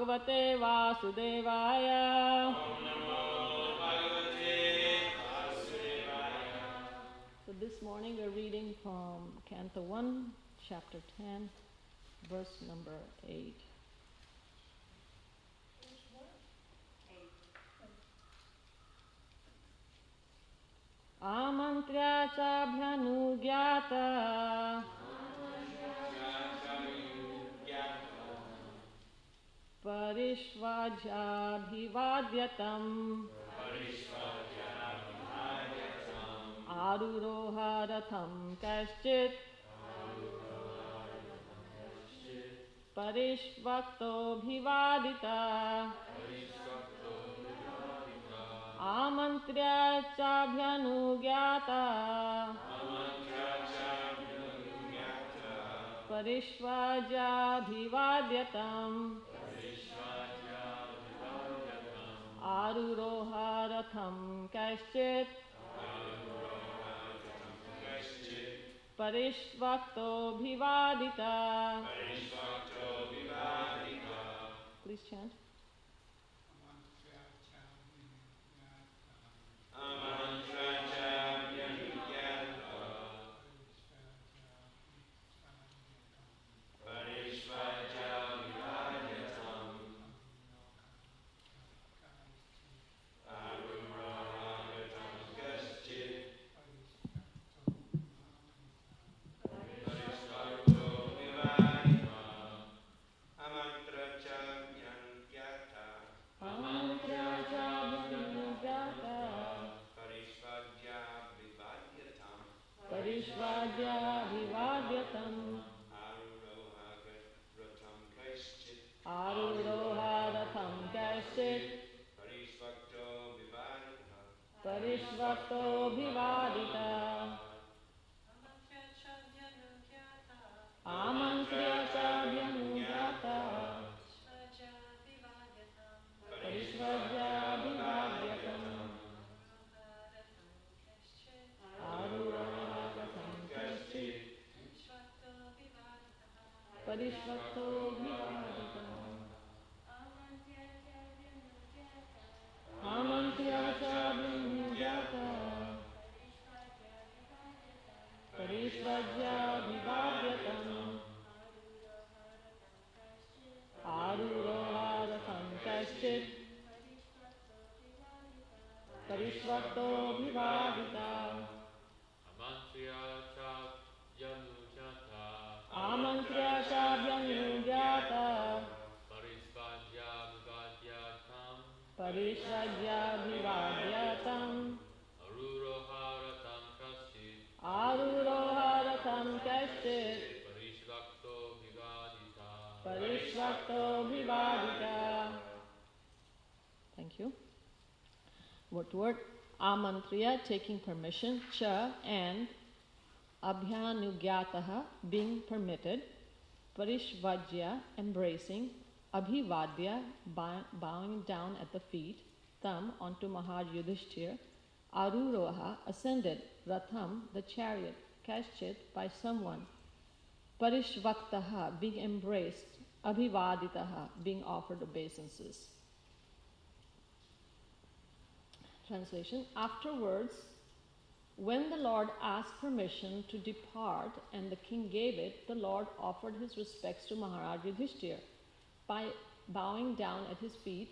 Bhagavate Vasudevaya. Om Namo Bhagavate Vasudevaya. So this morning we're reading from Canto 1, Chapter 10, verse number 8. Amantrya chabhyanugyata parishvajabhivadyatam aruroha ratham kaschit parishvakto bhivadita amantrya chabhyanugyata parishvajabhivadyatam aruroha ratham kaschit parishvakto bhivadita. Please chant. Parishvajabhivadyatam aruroharatham kaschit parishvakto bhivadita amantrya chabhyanugyata parishvajabhivadyatam aruroharatham kaschit parishvakto bhivadita amantrya chabhyanugyata parishvajabhivadyatam aruroharatham kaschit parishvakto bhivadita amantrya chabhyanugyata parishvajabhivadyatam aruroharatham kaschit parishvakto bhivadita. Thank you. Word to word. Amantriya, taking permission. Cha, and. Abhyanugyataha, being permitted. Parishvajya, embracing. Abhivadya, bowing down at the feet. Tam, onto Maharaj Yudhishthir. Aruroha, ascended. Ratham, the chariot. Kaschit, by someone. Parishvaktaha, being embraced. Abhivaditaha, being offered obeisances. Translation. Afterwards, when the Lord asked permission to depart and the king gave it, the Lord offered his respects to Maharaj Yudhishthir by bowing down at his feet,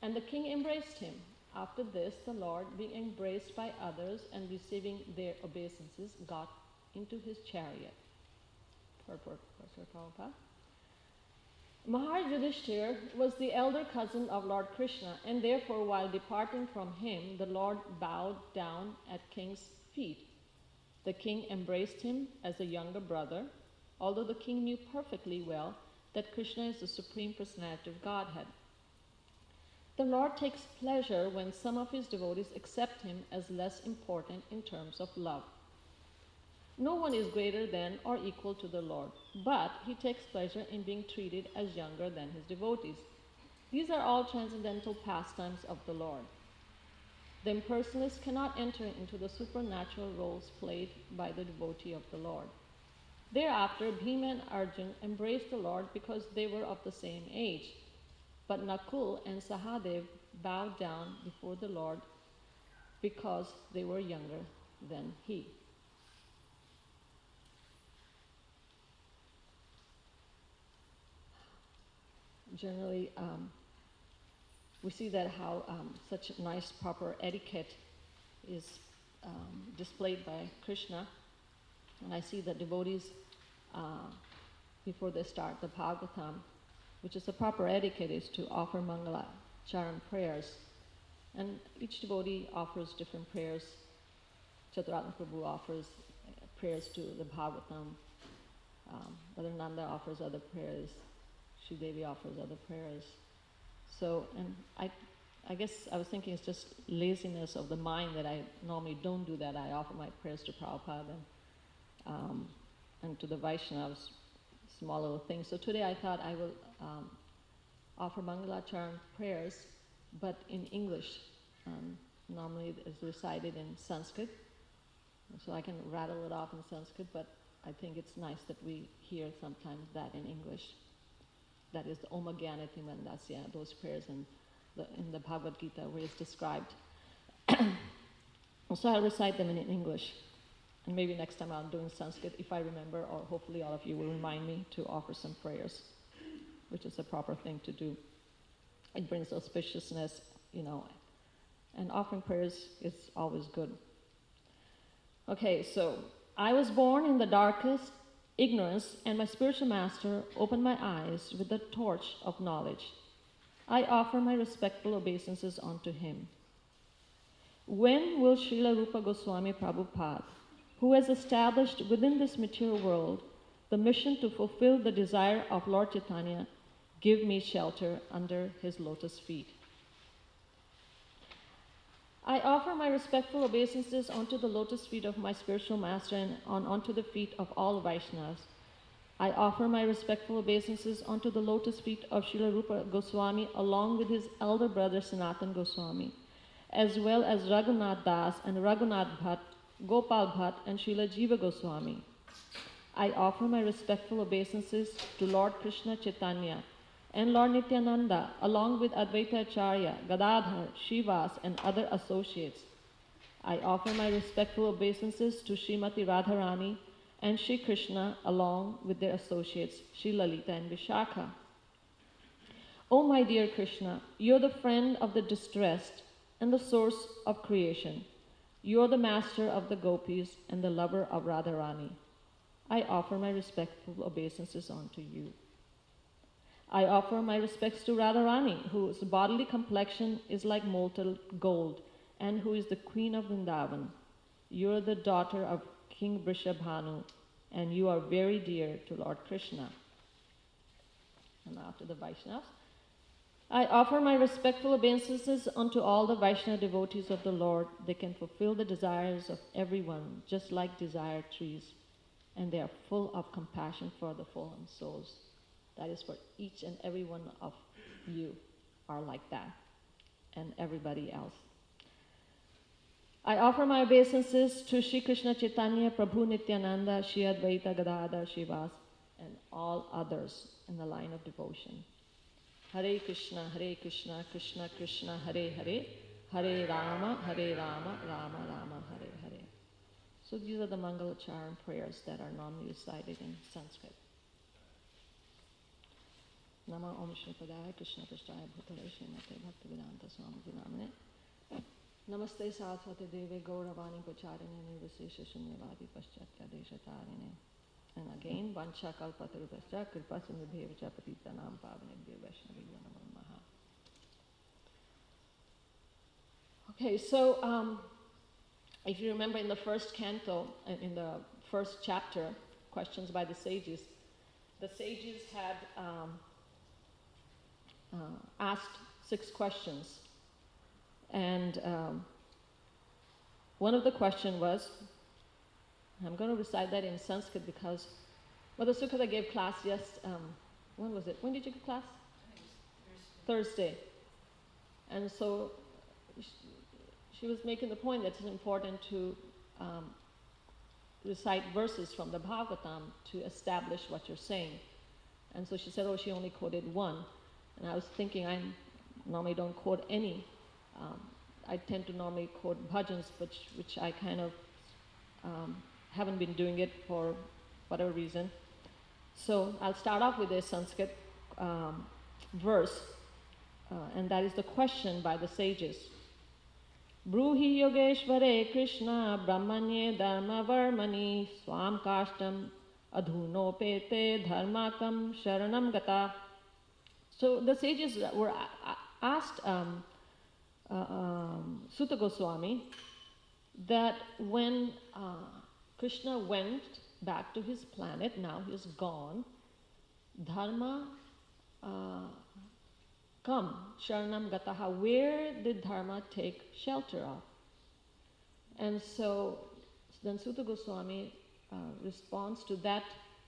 and the king embraced him. After this, the Lord, being embraced by others and receiving their obeisances, got into his chariot. Purport, Professor Prabhupada. Maharaj Yudhishthir was the elder cousin of Lord Krishna, and therefore while departing from him, the Lord bowed down at king's feet. The king embraced him as a younger brother, although the king knew perfectly well that Krishna is the Supreme Personality of Godhead. The Lord takes pleasure when some of his devotees accept him as less important in terms of love. No one is greater than or equal to the Lord, but he takes pleasure in being treated as younger than his devotees. These are all transcendental pastimes of the Lord. The impersonalist cannot enter into the supernatural roles played by the devotee of the Lord. Thereafter, Bhima and Arjuna embraced the Lord because they were of the same age. But Nakul and Sahadev bowed down before the Lord because they were younger than he. Generally, we see that how such nice proper etiquette is displayed by Krishna. And I see the devotees, before they start the Bhagavatam, which is the proper etiquette, is to offer Mangala Charan prayers. And each devotee offers different prayers. Chaturatma Prabhu offers prayers to the Bhagavatam. Brother Nanda offers other prayers. Sridevi offers other prayers. So, and I guess I was thinking it's just laziness of the mind that I normally don't do that. I offer my prayers to Prabhupada and to the Vaishnavas, small little things. So today I thought I will offer Mangalacharan prayers, but in English. Normally it's recited in Sanskrit, so I can rattle it off in Sanskrit, but I think it's nice that we hear sometimes that in English. That is the Om Gyanati Mandasya, those prayers in the Bhagavad Gita where it's described. So I'll recite them in English. And maybe next time I'll do in Sanskrit if I remember, or hopefully all of you will remind me to offer some prayers, which is a proper thing to do. It brings auspiciousness, and offering prayers is always good. Okay, so I was born in the darkest ignorance, and my spiritual master opened my eyes with the torch of knowledge. I offer my respectful obeisances unto him. When will Srila Rupa Goswami Prabhupada, who has established within this material world the mission to fulfill the desire of Lord Chaitanya, give me shelter under his lotus feet? I offer my respectful obeisances unto the lotus feet of my spiritual master and onto the feet of all Vaishnavas. I offer my respectful obeisances unto the lotus feet of Srila Rupa Goswami along with his elder brother Sanatan Goswami, as well as Raghunath Das and Raghunath Bhatt, Gopal Bhatt and Srila Jiva Goswami. I offer my respectful obeisances to Lord Krishna Chaitanya and Lord Nityananda, along with Advaita Acharya, Gadadhar, Shivas, and other associates. I offer my respectful obeisances to Srimati Radharani and Shri Krishna, along with their associates, Shri Lalita and Vishakha. O my dear Krishna, you are the friend of the distressed and the source of creation. You are the master of the gopis and the lover of Radharani. I offer my respectful obeisances unto you. I offer my respects to Radharani, whose bodily complexion is like molten gold, and who is the queen of Vrindavan. You are the daughter of King Vrishabhanu, and you are very dear to Lord Krishna. And after the Vaishnavas, I offer my respectful obeisances unto all the Vaishnava devotees of the Lord. They can fulfill the desires of everyone, just like desired trees, and they are full of compassion for the fallen souls. That is for each and every one of you are like that, and everybody else. I offer my obeisances to Shri Krishna Chaitanya, Prabhu Nityananda, Shri Advaita Gadadhar Shivas, and all others in the line of devotion. Hare Krishna, Krishna Krishna, Hare Hare, Hare Rama, Rama Rama, Hare Hare. So these are the Mangalacharan prayers that are normally recited in Sanskrit. Nama Om Shri Padaya Krishna Prasthaya Bhutale Srimate Bhaktivedanta Swami Dinamine. Namaste Saraswati Deve Gauravani Pacharine Nirvasesha Shunyavadi Paschatya Deshatarine. And again, Vancha Kalpatarubhascha Kripa Sindhubheva Patita Nam Pavanebhyo Vaishnaveyo Namo Namaha. Okay, so if you remember in the first canto, in the first chapter, Questions by the Sages had asked 6 questions. And one of the questions was, I'm going to recite that in Sanskrit because Mother Sukhada gave class when was it? When did you give class? Thursday. And so she was making the point that it's important to recite verses from the Bhagavatam to establish what you're saying. And so she said, she only quoted one. And I was thinking, I normally don't quote any. Um, I tend to normally quote bhajans, which I kind of haven't been doing it for whatever reason. So I'll start off with a Sanskrit verse, and that is the question by the sages. Bruhi Yogeshware Krishna Brahmanye Dharma Varmani Swam Kashtam Adhunopete Dharmakam Sharanam Gata. So the sages were asked Sutta Goswami that when Krishna went back to his planet, now he's gone, Dharma come, Sharanam Gataha, where did Dharma take shelter of? And so then Sutta Goswami responds to that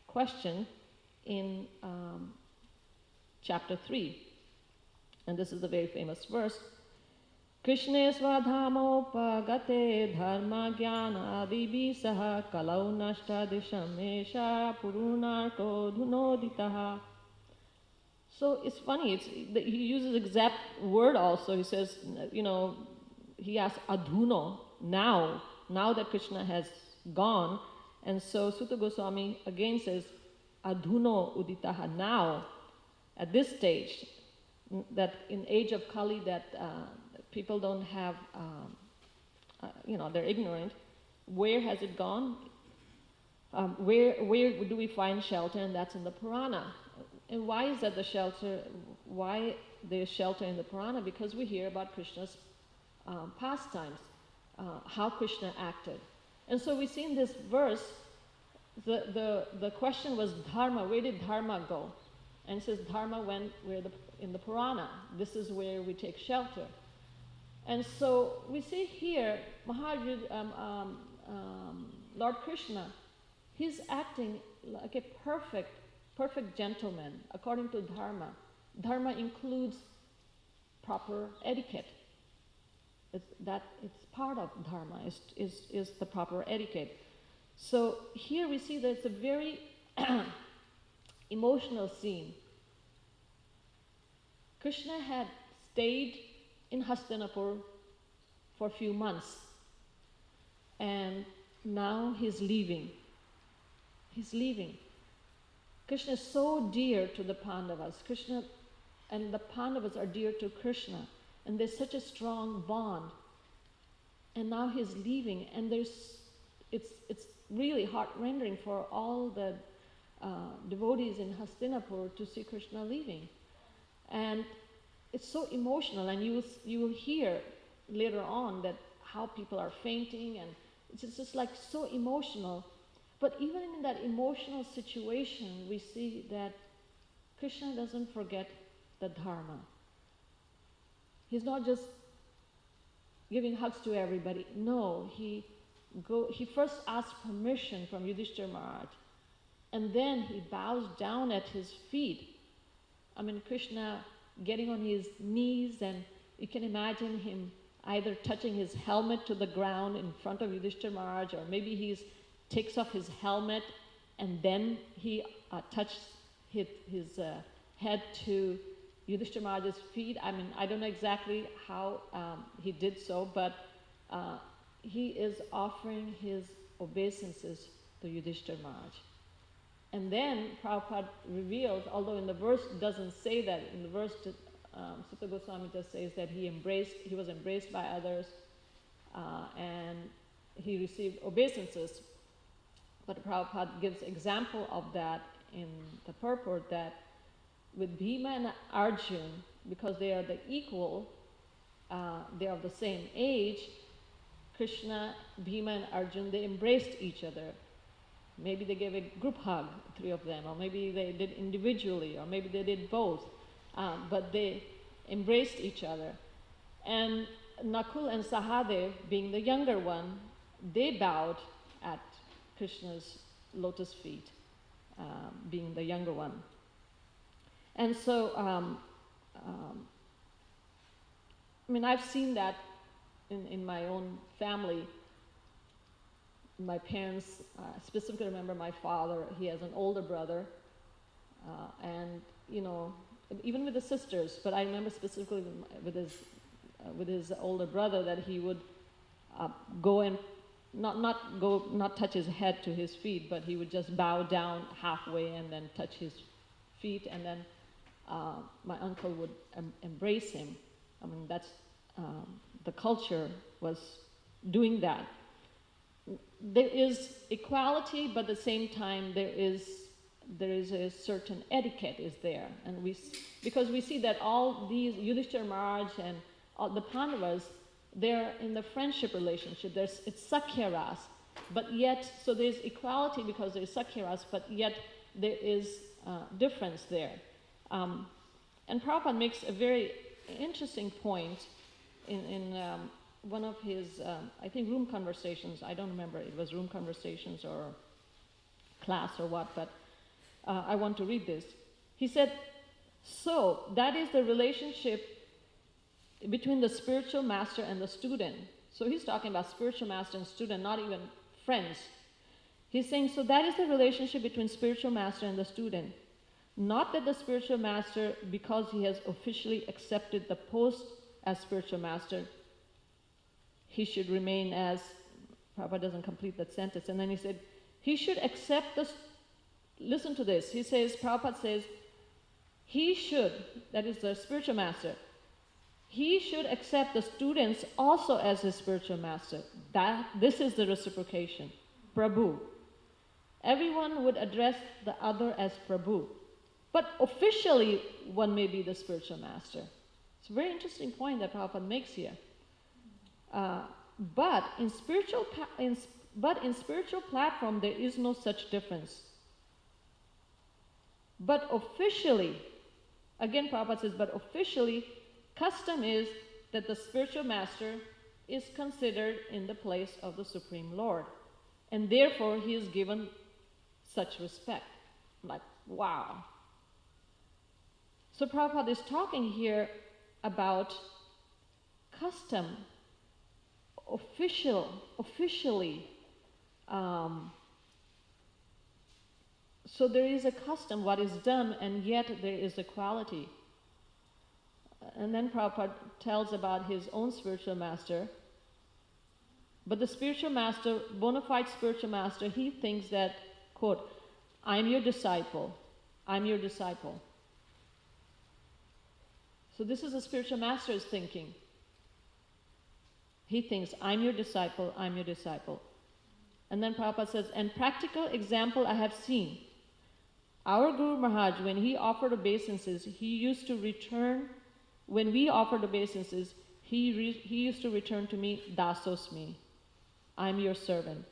question in chapter 3. And this is a very famous verse. Krishne svadhamopagate dharma jnana adibhi saha kalau nashta disham esha purunarko dhunoditaha. So it's funny, he uses exact word also. He says, he asks adhuno, now that Krishna has gone. And so Sutta Goswami again says, adhuno uditaha, now, at this stage, that in age of Kali that people don't have, they're ignorant. Where has it gone? Where do we find shelter? And that's in the Purana. And why is that the shelter? Why there's shelter in the Purana? Because we hear about Krishna's pastimes, how Krishna acted. And so we see in this verse, the question was dharma. Where did dharma go? And it says dharma went in the Purana. This is where we take shelter. And so we see here, Lord Krishna, he's acting like a perfect gentleman according to dharma. Dharma includes proper etiquette. It's part of dharma, is the proper etiquette. So here we see that it's a very emotional scene. Krishna had stayed in Hastinapur for a few months, and now he's leaving. He's leaving. Krishna is so dear to the Pandavas. Krishna and the Pandavas are dear to Krishna, and there's such a strong bond. And now he's leaving, and it's really heart-rending for all the devotees in Hastinapur to see Krishna leaving. And it's so emotional, and you will hear later on that how people are fainting, and it's just like so emotional. But even in that emotional situation, we see that Krishna doesn't forget the dharma. He's not just giving hugs to everybody. No, he first asks permission from Yudhishthira Maharaj, and then he bows down at his feet. I mean, Krishna getting on his knees, and you can imagine him either touching his helmet to the ground in front of Yudhishthira Maharaj, or maybe he takes off his helmet and then he touches his head to Yudhishthira Maharaj's feet. I mean, I don't know exactly how he did so, but he is offering his obeisances to Yudhishthira Maharaj. And then Prabhupada reveals, although in the verse doesn't say that, in the verse Sutta Goswami just says that he was embraced by others, and he received obeisances. But Prabhupada gives example of that in the purport that with Bhima and Arjun, because they are the equal, they are of the same age, Krishna, Bhima and Arjun, they embraced each other. Maybe they gave a group hug, three of them, or maybe they did individually, or maybe they did both. But they embraced each other. And Nakul and Sahadev, being the younger one, they bowed at Krishna's lotus feet, being the younger one. And so, I mean, I've seen that in my own family. My parents, specifically remember my father, he has an older brother, and even with the sisters, but I remember specifically with his older brother that he would go and not touch his head to his feet, but he would just bow down halfway and then touch his feet, and then my uncle would embrace him. I mean, that's the culture was doing that. There is equality, but at the same time there is a certain etiquette is there, and because we see that all these Yudhishthira Maharaj and all the Pandavas, they're in the friendship relationship. It's Sakhya Ras, but yet so there's equality because there's Sakhya Ras, but yet there is difference there. And Prabhupada makes a very interesting point in one of his, I think, room conversations. I don't remember, it was room conversations or class or what, but I want to read this. He said, so that is the relationship between the spiritual master and the student. So he's talking about spiritual master and student, not even friends. He's saying, so that is the relationship between spiritual master and the student. Not that the spiritual master, because he has officially accepted the post as spiritual master, he should remain as, Prabhupada doesn't complete that sentence, and then he said, he should accept the, listen to this, he says, Prabhupada says, he should, that is the spiritual master, he should accept the students also as his spiritual master. This is the reciprocation. Prabhu. Everyone would address the other as Prabhu. But officially, one may be the spiritual master. It's a very interesting point that Prabhupada makes here. But in spiritual platform, there is no such difference. But officially, again Prabhupada says, but officially, custom is that the spiritual master is considered in the place of the Supreme Lord. And therefore, he is given such respect. Like, wow. So Prabhupada is talking here about custom, officially. So there is a custom, what is done, and yet there is equality. And then Prabhupada tells about his own spiritual master. But the spiritual master, bona fide spiritual master, he thinks that, quote, I'm your disciple. I'm your disciple. So this is a spiritual master's thinking. He thinks, I'm your disciple, I'm your disciple. And then Prabhupada says, and practical example I have seen. Our Guru Maharaj, when he offered obeisances, he used to return, when we offered obeisances, he used to return to me, dasosmi, I'm your servant.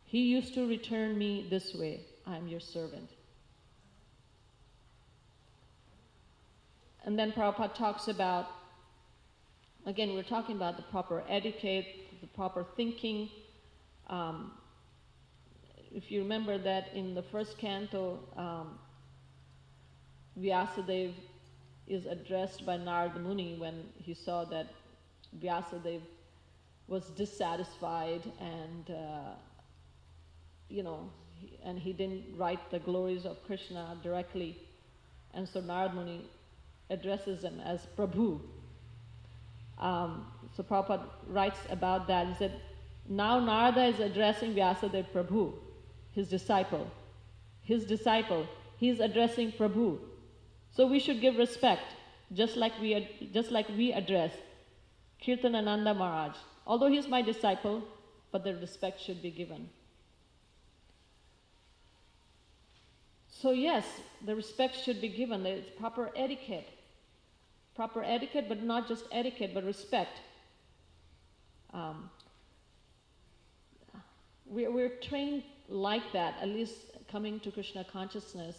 He used to return me this way, I'm your servant. And then Prabhupada talks about, again, we're talking about the proper etiquette, the proper thinking. If you remember that in the first canto, Vyasadeva is addressed by Narada Muni when he saw that Vyasadeva was dissatisfied and, and he didn't write the glories of Krishna directly. And so Narada Muni addresses him as Prabhu. So Prabhupada writes about that. He said, now Narada is addressing Vyasadeva Prabhu, his disciple. His disciple, he is addressing Prabhu. So we should give respect, just like we address Kirtanananda Maharaj. Although he is my disciple, but the respect should be given. So yes, the respect should be given. There is proper etiquette. Proper etiquette, but not just etiquette, but respect. We're trained like that, at least coming to Krishna consciousness.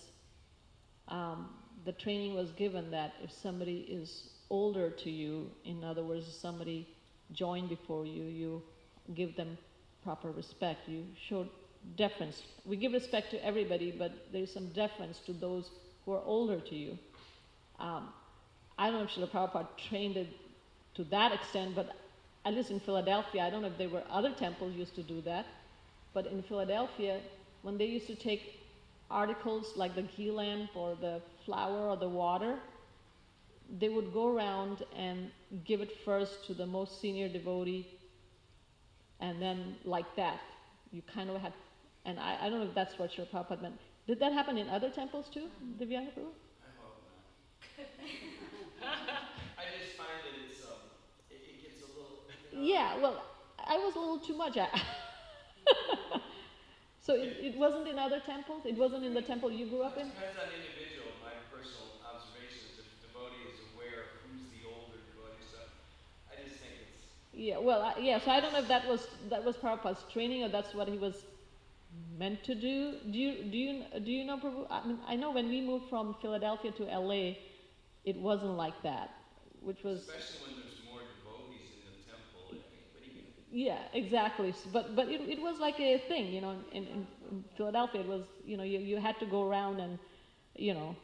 The training was given that if somebody is older to you, in other words, somebody joined before you, you give them proper respect. You show deference. We give respect to everybody, but there's some deference to those who are older to you. I don't know if Srila Prabhupada trained it to that extent, but at least in Philadelphia, I don't know if there were other temples used to do that, but in Philadelphia, when they used to take articles like the ghee lamp or the flour or the water, they would go around and give it first to the most senior devotee, and then like that, you kind of had, and I don't know if that's what Srila Prabhupada meant. Did that happen in other temples too, Divyanga Prabhu? I hope not. I just find that it gets a little. Yeah, well, I was a little too much. So it wasn't in other temples? It wasn't in the temple you grew up in? It depends on the individual. My personal observations, if the devotee is aware of who's the older devotee, so I just think it's. Yeah, well, so I don't know if that was Prabhupada's training or that's what he was meant to do. Do you know, Prabhu? I mean, I know when we moved from Philadelphia to LA, it wasn't like that, which was. Especially when there's more devotees in the temple. I mean, what do you mean? Yeah, exactly. But it was like a thing, you know. In Philadelphia, it was, you know, you had to go around and, you know.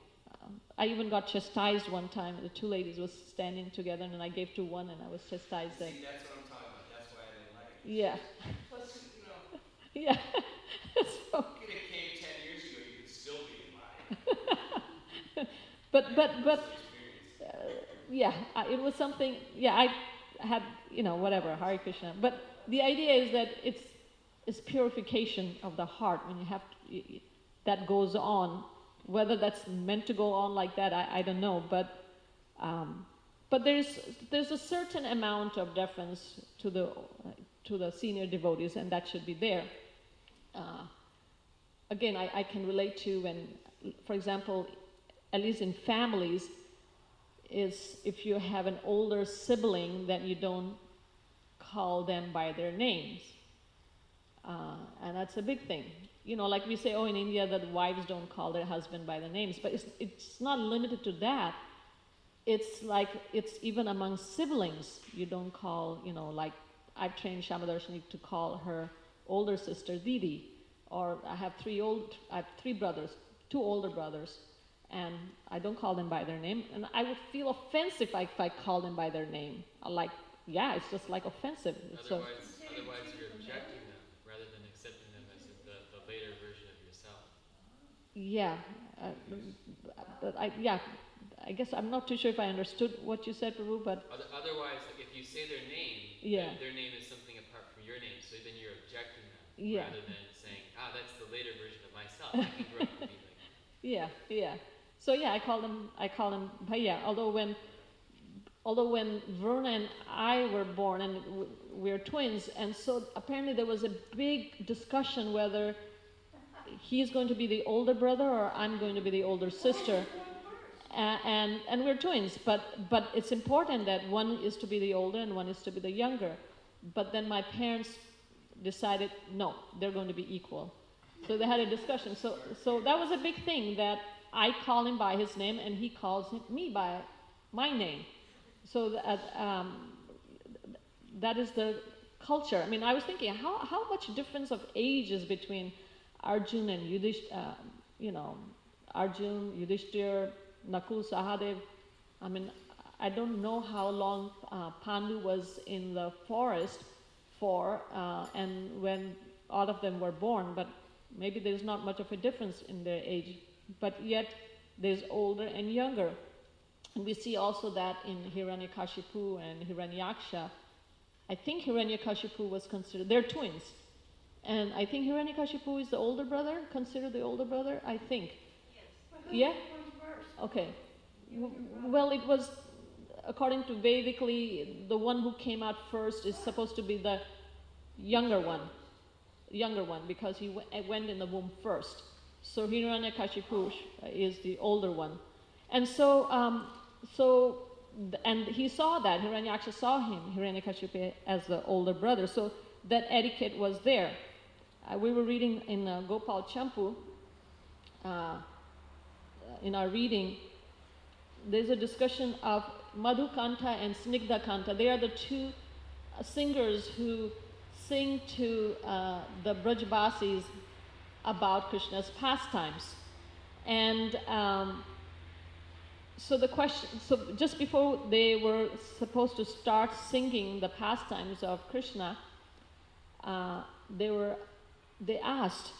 I even got chastised one time. The two ladies was standing together, and I gave to one, and I was chastised. See, that's what I'm talking about. That's why I didn't like it. Yeah. Plus, you know. Yeah. So. You could have came 10 years ago. You could still be in line. but yeah, it was something. Yeah, I had, you know, whatever, Hare Krishna. But the idea is that it's purification of the heart when you have to, that goes on. Whether that's meant to go on like that, I don't know. But there's a certain amount of deference to the senior devotees, and that should be there. Again, I can relate to when, for example, at least in families, is if you have an older sibling, then you don't call them by their names. And that's a big thing. You know, like we say, in India, that wives don't call their husband by their names. But it's not limited to that. It's like, it's even among siblings. You don't call, you know, like I've trained Shamadarshini to call her older sister Didi. Or I have three brothers, two older brothers. And I don't call them by their name. And I would feel offensive if I call them by their name. Like, yeah, it's just like offensive. Otherwise you're rejecting them rather than accepting them as the later version of yourself. Yeah. But I guess I'm not too sure if I understood what you said, Prabhu, but. Otherwise, like if you say their name, yeah, their name is something apart from your name, so then you're rejecting them rather than saying, that's the later version of myself. I can grow up to be like that. Yeah. So yeah, I call them Bhaiya. Although when Verna and I were born, and we're twins, and so apparently there was a big discussion whether he's going to be the older brother or I'm going to be the older sister. And we're twins, but it's important that one is to be the older and one is to be the younger. But then my parents decided, no, they're going to be equal. So they had a discussion. So that was a big thing, that I call him by his name and he calls me by my name. So that is the culture. I mean, I was thinking, how much difference of age is between Arjun and Arjun, Yudhishthir, Nakul, Sahadev. I mean, I don't know how long Pandu was in the forest for, and when all of them were born, but maybe there's not much of a difference in their age. But yet, there's older and younger. And we see also that in Hiranyakashipu and Hiranyaksha. I think Hiranyakashipu was considered, they're twins. And I think Hiranyakashipu is the older brother, considered the older brother, I think. Yes. Yeah? Okay. Well, it was, according to Vedically, the one who came out first is supposed to be the younger one, because he went in the womb first. So Hiranyakashipu is the older one. And and he saw that, Hiranyaksha saw Hiranyakashipu as the older brother, so that etiquette was there. We were reading in Gopal Champu, in our reading, there's a discussion of Madhukanta and Snigdha Kanta. They are the two singers who sing to the Brajbasis about Krishna's pastimes. And so just before they were supposed to start singing the pastimes of Krishna, they asked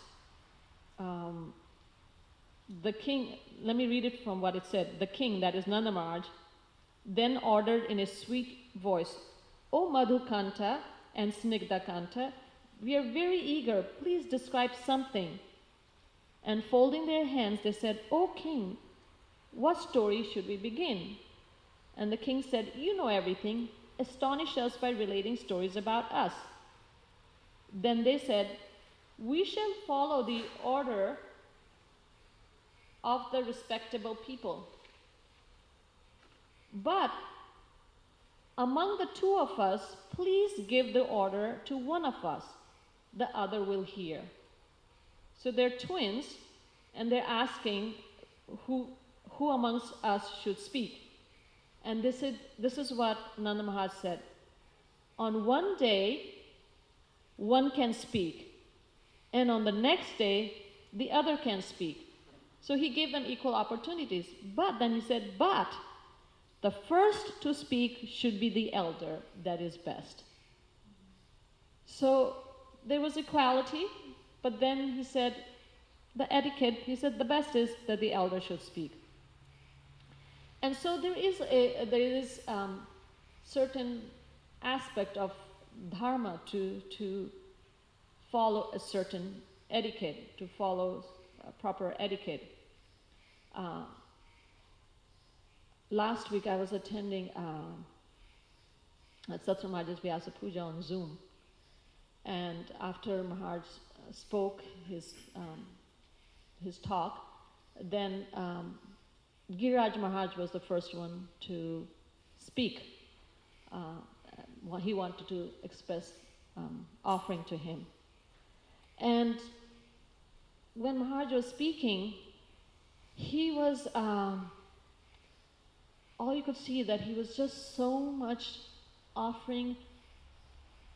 the king, let me read it from what it said. The king, that is Nanda Maharaj, then ordered in a sweet voice, "O Madhukanta and Snigdakanta, we are very eager. Please describe something." And folding their hands, they said, "O king, what story should we begin?" And the king said, "You know everything. Astonish us by relating stories about us." Then they said, "We shall follow the order of the respectable people. But among the two of us, please give the order to one of us. The other will hear." So they're twins, and they're asking who amongst us should speak. And this is what Nanda Maharaj said. On one day, one can speak, and on the next day, the other can speak. So he gave them equal opportunities. But then he said, but the first to speak should be the elder, that is best. So there was equality, but then he said, the etiquette, he said the best is that the elder should speak. And so there is certain aspect of dharma to follow a certain etiquette, to follow proper etiquette. Last week I was attending Satsang Maharaj's Vyasa Puja on Zoom, and after Maharaj spoke his talk, then Giriraj Maharaj was the first one to speak. He wanted to express offering to him. And when Maharaj was speaking, he was, all you could see that he was just so much offering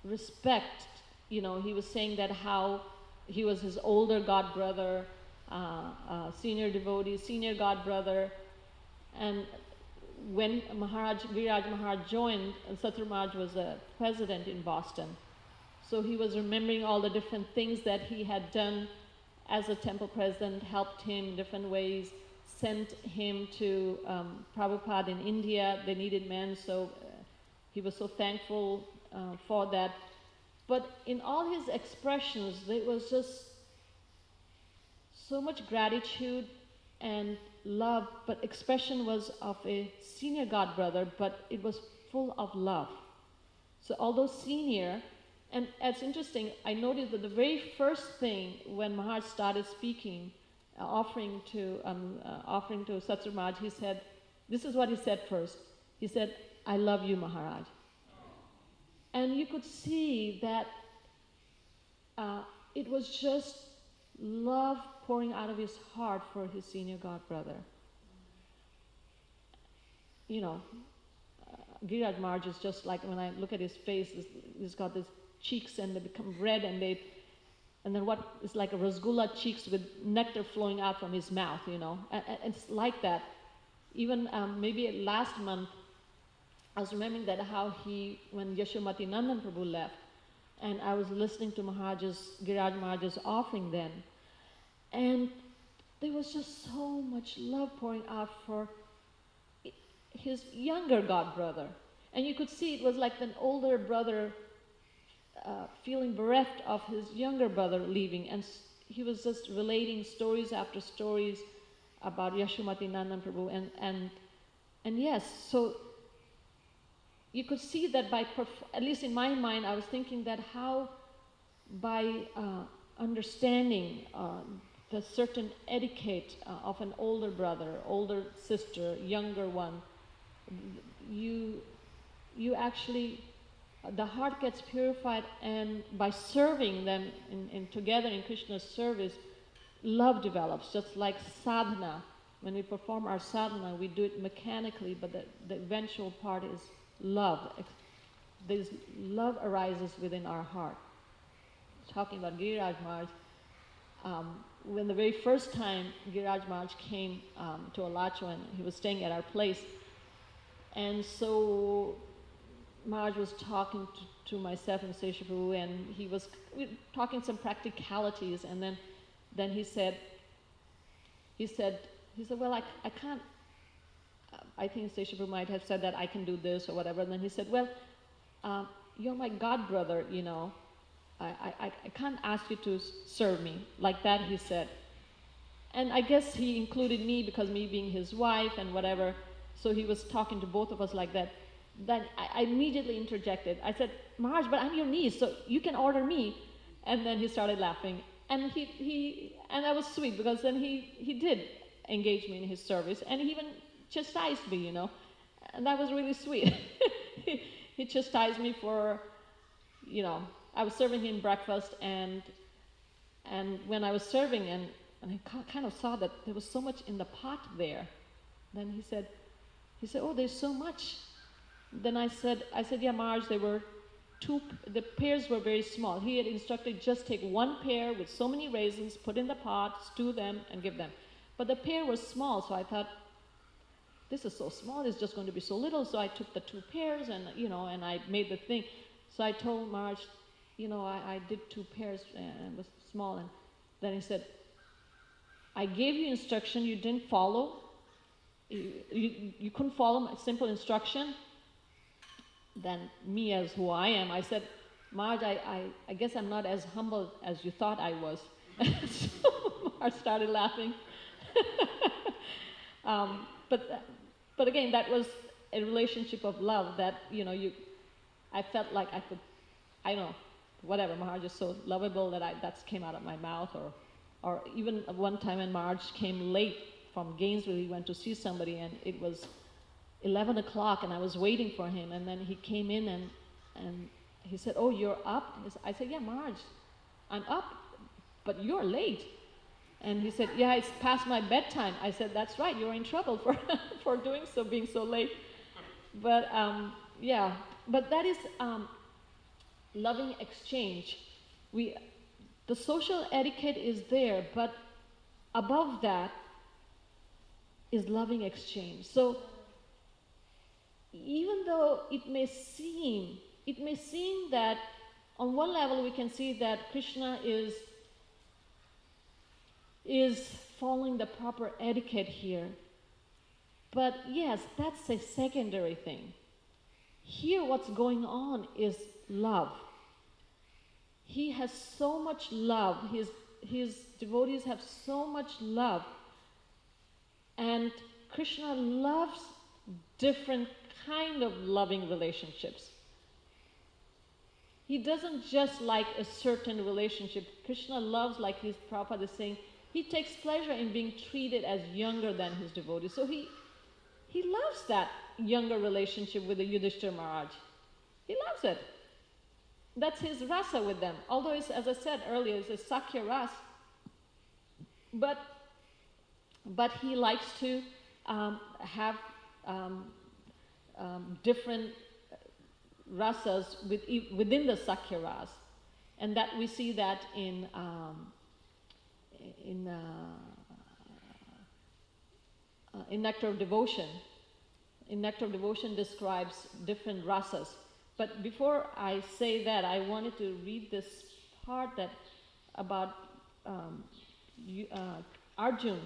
respect. You know, he was saying that how he was his older god brother, senior devotee, senior god brother. And when Giriraj Maharaj joined, and Satyam Maharaj was a president in Boston, so he was remembering all the different things that he had done as a temple president, helped him in different ways, sent him to Prabhupada in India. They needed men, so he was so thankful for that. But in all his expressions, there was just so much gratitude and love, but expression was of a senior god brother, but it was full of love. So although senior, and it's interesting, I noticed that the very first thing when Maharaj started speaking, offering to Satsang Maharaj, he said, this is what he said first. He said, "I love you, Maharaj." And you could see that it was just love pouring out of his heart for his senior god brother. You know, Giriraj Maharaj is just like, when I look at his face, he's got these cheeks and they become red, and then what is like a rasgulla cheeks with nectar flowing out from his mouth, you know. And it's like that. Even maybe last month, I was remembering that how when Yashomati Nandan Prabhu left, and I was listening to Giriraj Maharaj's offering then, and there was just so much love pouring out for his younger god brother. And you could see it was like an older brother feeling bereft of his younger brother leaving, and he was just relating stories after stories about Yashomati Nandan Prabhu, and yes, so you could see that at least in my mind, I was thinking that how by understanding the certain etiquette of an older brother, older sister, younger one, you actually, the heart gets purified, and by serving them together in Krishna's service, love develops, just like sadhana. When we perform our sadhana, we do it mechanically, but the eventual part is love. This love arises within our heart. Talking about Giriraj Maharaj, when the very first time Giriraj Maharaj came to Alacho, and he was staying at our place, and so Maharaj was talking to myself and Sesha Prabhu, and we were talking some practicalities, and then he said, well, I can't, I think Seshaprabhu might have said that I can do this or whatever. And then he said, well, you're my god brother, you know. I can't ask you to serve me. Like that he said. And I guess he included me because me being his wife and whatever. So he was talking to both of us like that. Then I immediately interjected. I said, Maharaj, but I'm your niece, so you can order me. And then he started laughing. And and that was sweet because then he did engage me in his service. And he even chastised me, you know. And that was really sweet. He chastised me for, you know, I was serving him breakfast and when I was serving and I kind of saw that there was so much in the pot there. Then he said, oh, there's so much. Then I said, yeah, Maharaj, the pears were very small. He had instructed just take one pear with so many raisins, put in the pot, stew them, and give them. But the pear was small, so I thought, this is so small, it's just going to be so little. So I took the 2 pears and, you know, and I made the thing. So I told Maharaj, you know, I did 2 pears and it was small. And then he said, I gave you instruction, you didn't follow. You couldn't follow my simple instruction. Then me as who I am, I said, Maharaj, I guess I'm not as humble as you thought I was. So Maharaj started laughing. But again, that was a relationship of love that, you know, I felt like I could, I don't know, whatever, Maharaj is so lovable that came out of my mouth. Or even one time when Maharaj came late from Gainesville, he went to see somebody and it was 11 o'clock and I was waiting for him. And then he came in and he said, oh, you're up? I said, yeah, Maharaj, I'm up, but you're late. And he said, yeah, it's past my bedtime. I said, that's right, you're in trouble for doing so, being so late. But yeah, but that is loving exchange. The social etiquette is there, but above that is loving exchange. So even though it may seem that on one level we can see that Krishna is following the proper etiquette here. But yes, that's a secondary thing. Here what's going on is love. He has so much love. His devotees have so much love. And Krishna loves different kind of loving relationships. He doesn't just like a certain relationship. Krishna loves, like his Prabhupada is saying, he takes pleasure in being treated as younger than his devotees. So he loves that younger relationship with the Yudhishthira Maharaj. He loves it. That's his rasa with them. Although it's, as I said earlier, it's a Sakya ras. But he likes to have different rasas within the Sakya ras. And that we see that in Nectar of Devotion. In Nectar of Devotion describes different rasas. But before I say that, I wanted to read this part about Arjun.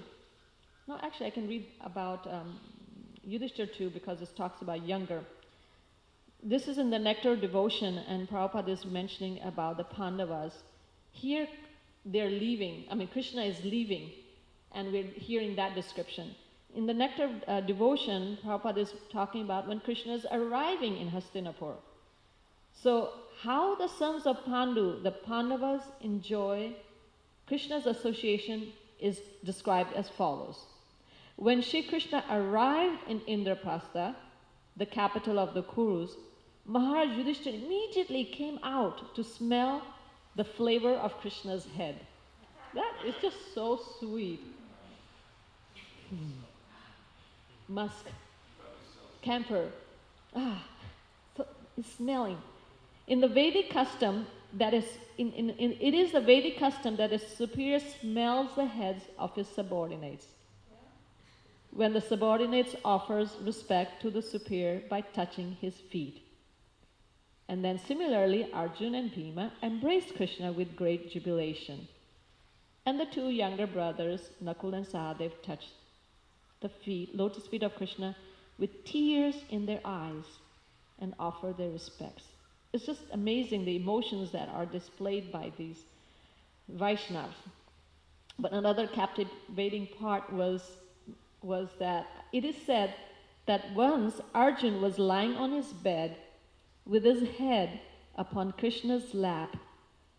No, actually, I can read about Yudhishthira too, because it talks about younger. This is in the Nectar of Devotion, and Prabhupada is mentioning about the Pandavas. Here, they're leaving. I mean, Krishna is leaving, and we're hearing that description. In the Nectar of Devotion, Prabhupada is talking about when Krishna is arriving in Hastinapur. So, how the sons of Pandu, the Pandavas, enjoy Krishna's association is described as follows. When Shri Krishna arrived in Indraprastha, the capital of the Kurus, Maharaj Yudhishthira immediately came out to smell the flavor of Krishna's head. That is just so sweet. Musk, camphor, so it's smelling. In the Vedic custom, that is, it is the Vedic custom that a superior smells the heads of his subordinates. When the subordinates offers respect to the superior by touching his feet. And then similarly, Arjun and Bhima embraced Krishna with great jubilation. And the 2 younger brothers, Nakul and Sahadev, touched the lotus feet of Krishna with tears in their eyes and offer their respects. It's just amazing the emotions that are displayed by these Vaishnavas. But another captivating part was that it is said that once Arjun was lying on his bed with his head upon Krishna's lap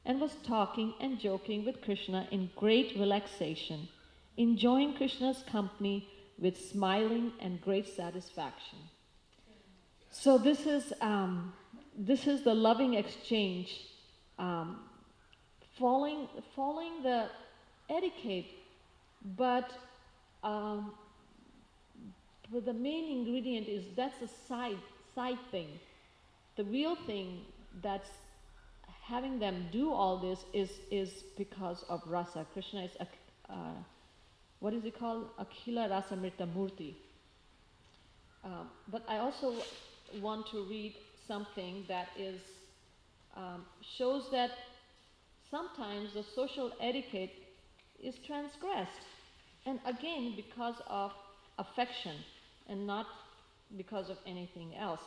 and was talking and joking with Krishna in great relaxation, enjoying Krishna's company with smiling and great satisfaction. So this is the loving exchange, following the etiquette, but the main ingredient is that's a side thing. The real thing that's having them do all this is because of rasa. Krishna is what is it called? Akhila Rasamrita Murti. But I also want to read something that is shows that sometimes the social etiquette is transgressed, and again because of affection and not because of anything else.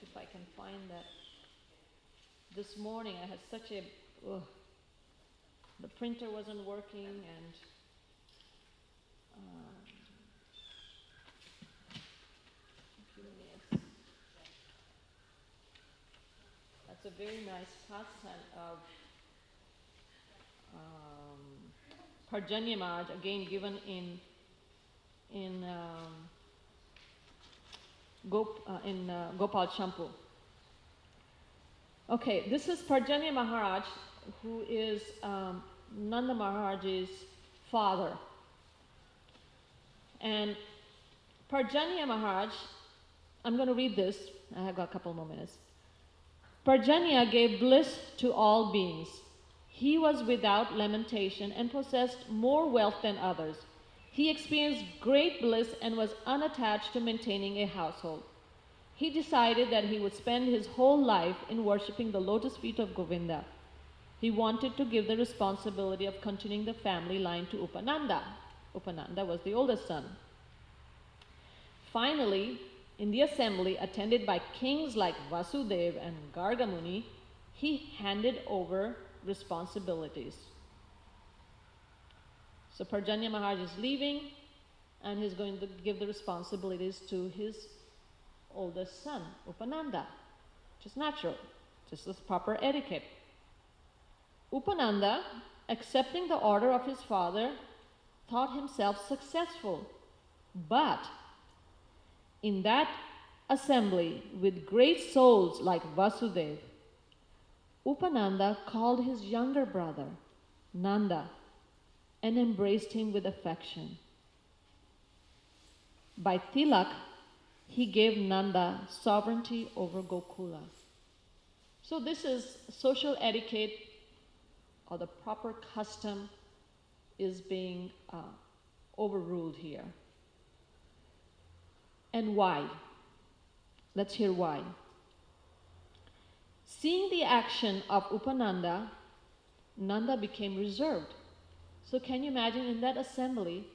If I can find that. This morning I had such a the printer wasn't working, and a few minutes. That's a very nice pastime of Parjanya Maharaj, again given in Gopal Champu. Okay, this is Parjanya Maharaj, who is Nanda Maharaj's father. And Parjanya Maharaj, I'm going to read this. I have got a couple more minutes. Parjanya gave bliss to all beings. He was without lamentation and possessed more wealth than others. He experienced great bliss and was unattached to maintaining a household. He decided that he would spend his whole life in worshipping the lotus feet of Govinda. He wanted to give the responsibility of continuing the family line to Upananda. Upananda was the oldest son. Finally, in the assembly, attended by kings like Vasudeva and Gargamuni, he handed over responsibilities. So Parjanya Maharaj is leaving, and he's going to give the responsibilities to his oldest son, Upananda, which is natural, just as proper etiquette. Upananda, accepting the order of his father, thought himself successful, but in that assembly with great souls like Vasudeva, Upananda called his younger brother, Nanda, and embraced him with affection. By tilak, he gave Nanda sovereignty over Gokula. So this is social etiquette, or the proper custom is being overruled here. And why? Let's hear why. Seeing the action of Upananda, Nanda became reserved. So can you imagine in that assembly,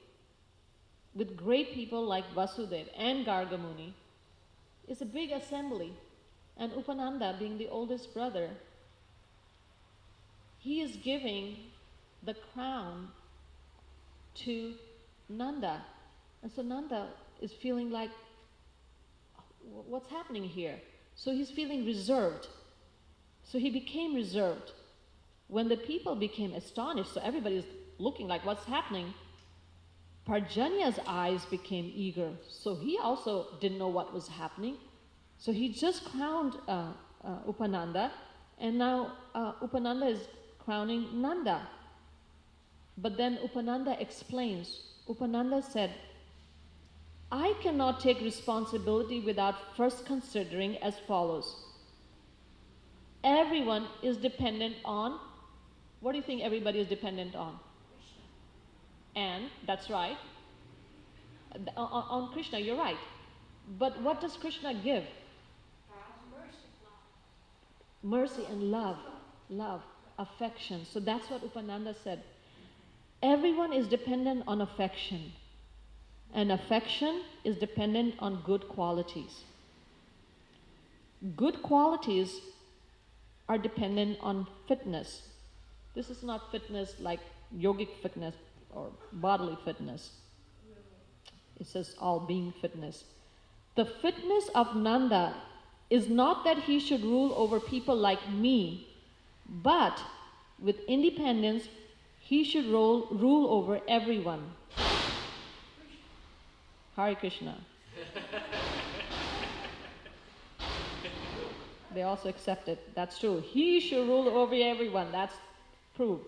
with great people like Vasudeva and Gargamuni, it's a big assembly, and Upananda being the oldest brother, he is giving the crown to Nanda. And so Nanda is feeling like, what's happening here? So he's feeling reserved. So he became reserved. When the people became astonished, so everybody is looking like, what's happening? Parjanya's eyes became eager. So he also didn't know what was happening. So he just crowned Upananda, and now Upananda is crowning Nanda. But then Upananda explains. Upananda said, I cannot take responsibility without first considering as follows. Everyone is dependent on, what do you think everybody is dependent on? And, that's right, on Krishna, you're right. But what does Krishna give? Mercy and love, affection. So that's what Upananda said. Everyone is dependent on affection. And affection is dependent on good qualities. Good qualities are dependent on fitness. This is not fitness like yogic fitness or bodily fitness. It says all being fitness. The fitness of Nanda is not that he should rule over people like me, but with independence he should rule over everyone. Hare Krishna. They also accept it. That's true. He should rule over everyone. That's proved.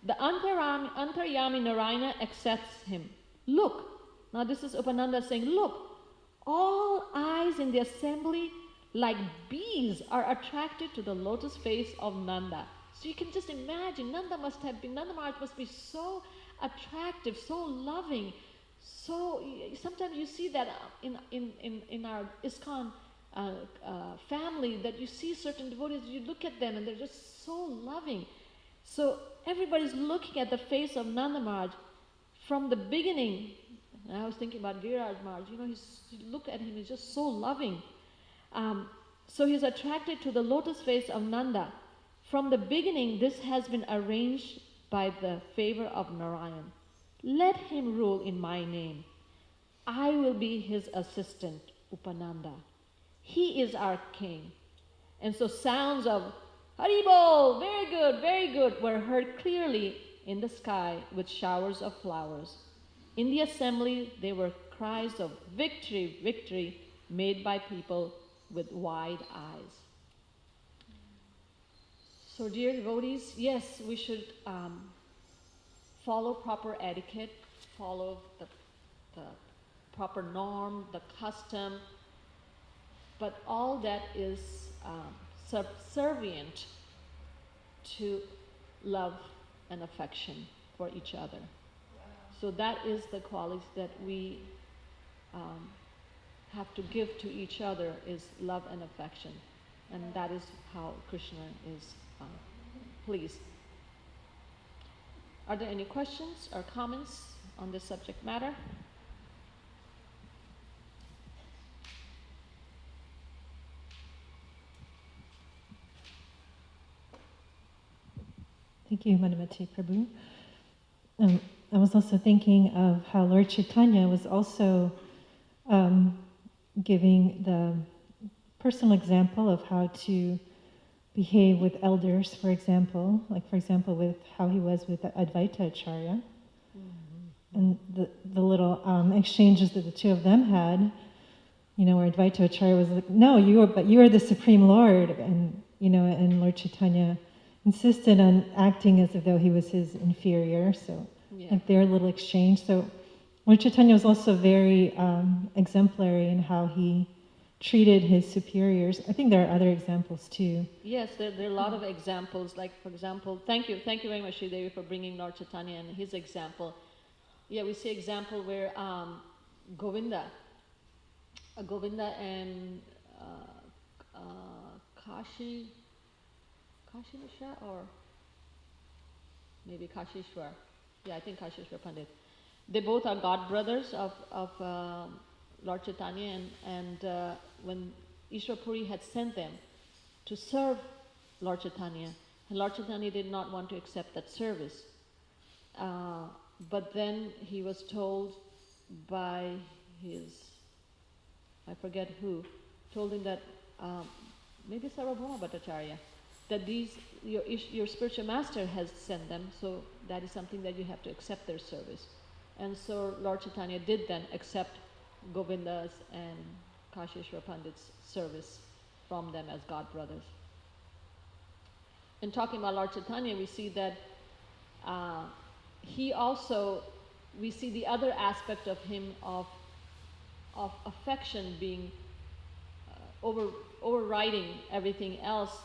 The Antaryami Narayana accepts him. Look, now this is Upananda saying, look, all eyes in the assembly like bees are attracted to the lotus face of Nanda. So you can just imagine, Nanda Maharaj must be so attractive, so loving. So sometimes you see that in our ISKCON family, that you see certain devotees, you look at them and they're just so loving. So everybody's looking at the face of Nanda Maharaj from the beginning. And I was thinking about Giriraj Maharaj, you look at him, he's just so loving. So he's attracted to the lotus face of Nanda. From the beginning, this has been arranged by the favor of Narayan. Let him rule in my name. I will be his assistant, Upananda. He is our king. And so sounds of Haribol, very good, were heard clearly in the sky with showers of flowers. In the assembly, there were cries of victory, victory, made by people with wide eyes. So dear devotees, yes, we should follow proper etiquette, follow the proper norm, the custom, but all that is subservient to love and affection for each other. So that is the qualities that we have to give to each other, is love and affection. And that is how Krishna is pleased. Are there any questions or comments on this subject matter? Thank you, Madhumati Prabhu. I was also thinking of how Lord Chaitanya was also giving the personal example of how to behave with elders, for example, with how he was with Advaita Acharya. Mm-hmm. And the little exchanges that the two of them had, where Advaita Acharya was like, no, you are the Supreme Lord, and Lord Chaitanya insisted on acting as though he was his inferior, so like their little exchange. So Lord Chaitanya was also very exemplary in how he treated his superiors. I think there are other examples too. Yes, there are a lot of examples. Like, for example, thank you very much, Sri Devi, for bringing Lord Chaitanya and his example. Yeah, we see example where Govinda and Kashi Mishra, or maybe Kashishwar. Yeah, I think Kashishwar Pandit. They both are god brothers of Lord Chaitanya, and when Ishwar Puri had sent them to serve Lord Chaitanya, and Lord Chaitanya did not want to accept that service. But then he was told by his, I forget who, told him that maybe Sarvabhauma Bhattacharya, that your spiritual master has sent them, so that is something that you have to accept their service. And so Lord Chaitanya did then accept Govinda's and Kashishwar Pandit's service from them as god brothers. In talking about Lord Chaitanya, we see that we see the other aspect of him of affection being overriding everything else.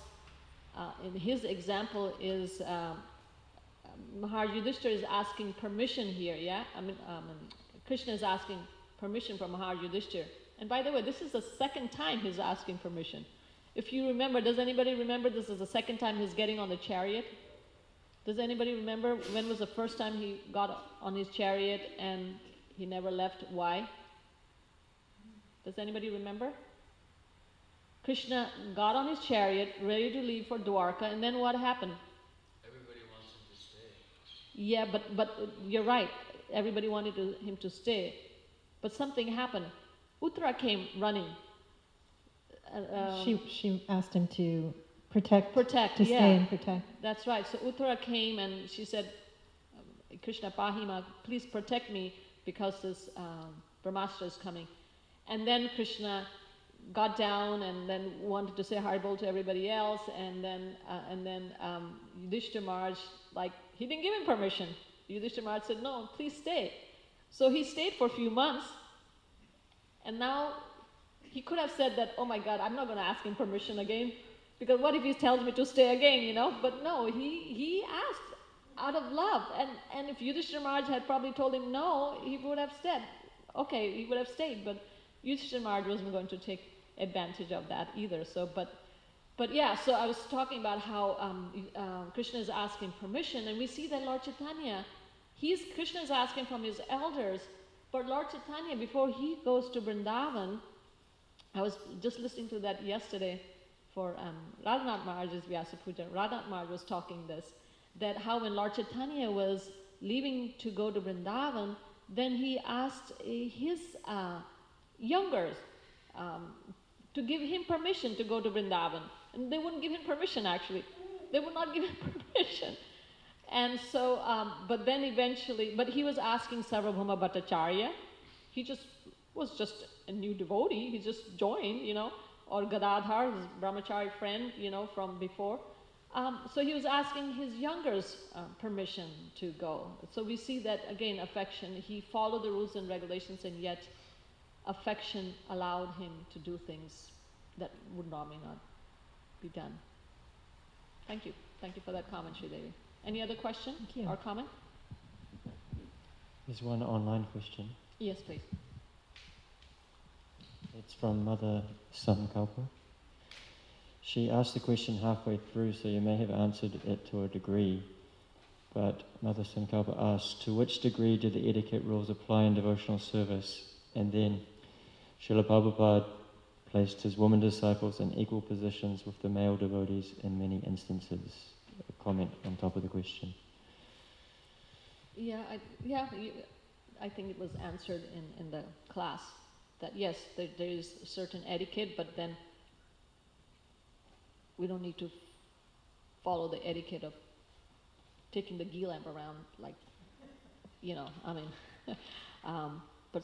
In his example is Maharaj Yudhishthira is asking permission here, yeah? Krishna is asking permission from Maharaj Yudhishthira. And by the way, this is the second time he's asking permission. If you remember, does anybody remember this is the second time he's getting on the chariot? Does anybody remember when was the first time he got on his chariot and He never left. Why? Does anybody remember? Krishna got on his chariot, ready to leave for Dwarka, and then what happened? Everybody wants him to stay. Yeah, but you're right. Everybody wanted him to stay. But something happened. Uttara came running. She asked him to protect, to yeah. stay and protect. That's right. So Uttara came and she said, Krishna Pahima, please protect me because this Brahmastra is coming. And then Krishna got down and then wanted to say Haribol to everybody else, and then Yudhishthira Maharaj, like, he didn't give him permission. Yudhishthira Maharaj said, no, please stay. So he stayed for a few months, and now he could have said that, oh my God, I'm not going to ask him permission again, because what if he tells me to stay again, you know? But no, he asked out of love, and if Yudhishthira Maharaj had probably told him no, he would have said, okay, he would have stayed, but Yudhishthira Maharaj wasn't going to take advantage of that either. So, but yeah, so I was talking about how Krishna is asking permission, and we see that Lord Chaitanya, Krishna is asking from his elders, but Lord Chaitanya, before he goes to Vrindavan, I was just listening to that yesterday for Radhanath Maharaj's Vyasa Puja. Radhanath Maharaj was talking this, that how when Lord Chaitanya was leaving to go to Vrindavan, then he asked his youngers to give him permission to go to Vrindavan. And they wouldn't give him permission, actually. They would not give him permission. And so, but then eventually, but he was asking Sarvabhauma Bhattacharya. He was just a new devotee. He just joined, you know, or Gadadhar, his brahmachari friend, you know, from before. So he was asking his youngers permission to go. So we see that, again, affection. He followed the rules and regulations, and yet affection allowed him to do things that would normally not be done. Thank you. Thank you for that comment, Sridevi. Any other question or comment? There's one online question. Yes, please. It's from Mother Sankalpa. She asked the question halfway through, so you may have answered it to a degree. But Mother Sankalpa asked, to which degree do the etiquette rules apply in devotional service? And then Srila Prabhupada placed his woman disciples in equal positions with the male devotees in many instances. A comment on top of the question. Yeah, I think it was answered in the class that yes, there is certain etiquette, but then we don't need to follow the etiquette of taking the ghee lamp around, like, you know, I mean, but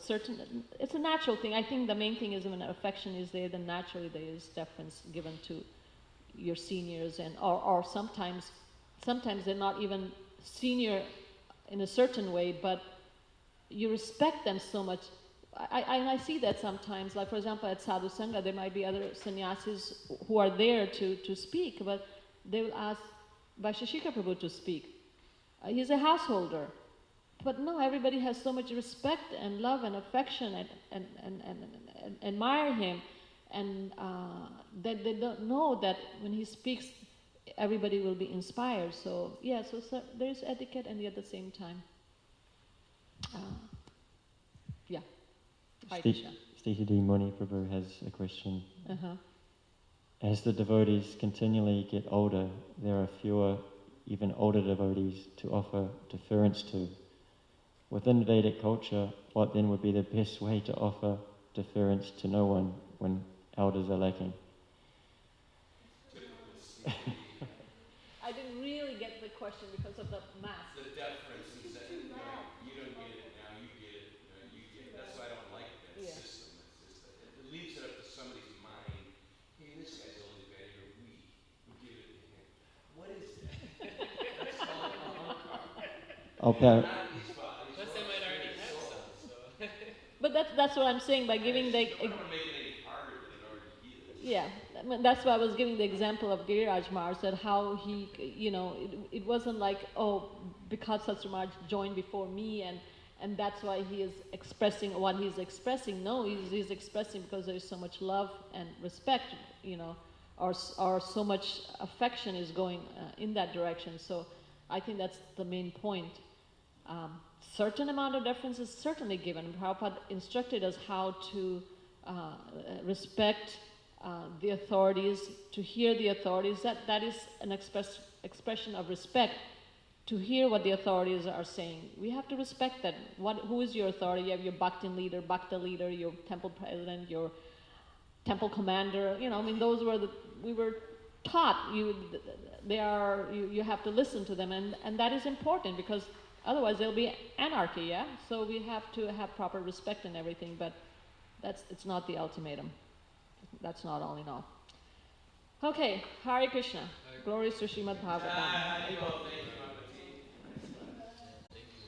it's a natural thing. I think the main thing is when affection is there, then naturally there is deference given to your seniors, and or sometimes they're not even senior in a certain way, but you respect them so much. I see that sometimes, like for example at Sadhu Sangha, there might be other sannyasis who are there to speak, but they will ask Vaisheshika Prabhu to speak. He's a householder. But no, everybody has so much respect and love and affection and admire him, and that they don't know that when he speaks, everybody will be inspired. So yeah, so there is etiquette, and at the same time, yeah. Stiti D. Muni Prabhu has a question. Uh-huh. As the devotees continually get older, there are fewer, even older devotees to offer deference to. Within Vedic culture, what then would be the best way to offer deference to no one when elders are lacking? I didn't really get the question because of the math. The deference is that you don't get it now, you get it, you get it. That's why I don't like that system. It's just that it leaves it up to somebody's mind. Hey, this guy's only been here a week. We give it to him. What is that? That's called Plus they might already have some, so. But that's what I'm saying by giving the. Don't want to make it any harder than it already is. Yeah, I mean, that's why I was giving the example of Giriraj Maharaj, that how he, you know, it wasn't like, oh, because Satsur Maharaj joined before me and that's why he is expressing what he's expressing. No, he's expressing because there is so much love and respect, you know, or so much affection is going in that direction. So I think that's the main point. certain amount of deference is certainly given. Prabhupada instructed us how to respect the authorities, to hear the authorities. That is an expression of respect, to hear what the authorities are saying. We have to respect that. Who is your authority? You have your Bhaktin leader, Bhakta leader, your temple president, your temple commander. Those were we were taught you have to listen to them, and that is important, because otherwise there'll be anarchy, yeah? So we have to have proper respect and everything, but it's not the ultimatum. That's not all in all. Okay, Hare Krishna. Glories to Srimad Bhagavatam.